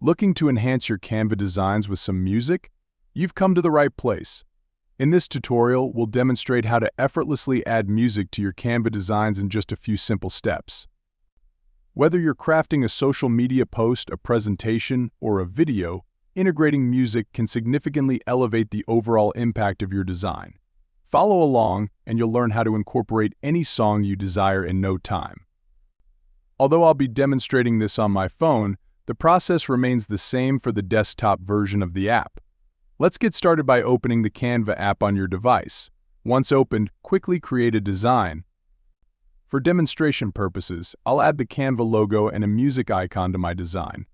Looking to enhance your Canva designs with some music? You've come to the right place. In this tutorial, we'll demonstrate how to effortlessly add music to your Canva designs in just a few simple steps. Whether you're crafting a social media post, a presentation, or a video, integrating music can significantly elevate the overall impact of your design. Follow along, and you'll learn how to incorporate any song you desire in no time. Although I'll be demonstrating this on my phone, the process remains the same for the desktop version of the app. Let's get started by opening the Canva app on your device. Once opened, quickly create a design. For demonstration purposes, I'll add the Canva logo and a music icon to my design.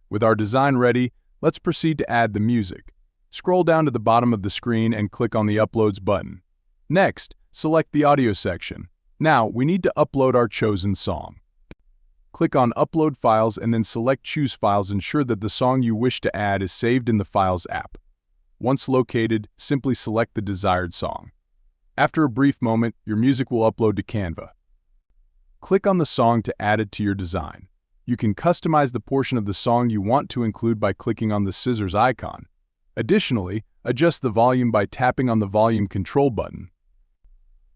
With our design ready, let's proceed to add the music. Scroll down to the bottom of the screen and click on the Uploads button. Next, select the audio section. Now, we need to upload our chosen song. Click on Upload Files and then select Choose Files. Ensure that the song you wish to add is saved in the Files app. Once located, simply select the desired song. After a brief moment, your music will upload to Canva. Click on the song to add it to your design. You can customize the portion of the song you want to include by clicking on the scissors icon. Additionally, adjust the volume by tapping on the volume control button.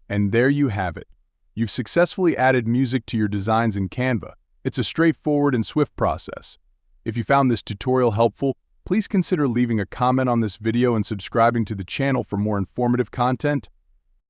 And there you have it. You've successfully added music to your designs in Canva. It's a straightforward and swift process. If you found this tutorial helpful, please consider leaving a comment on this video and subscribing to the channel for more informative content.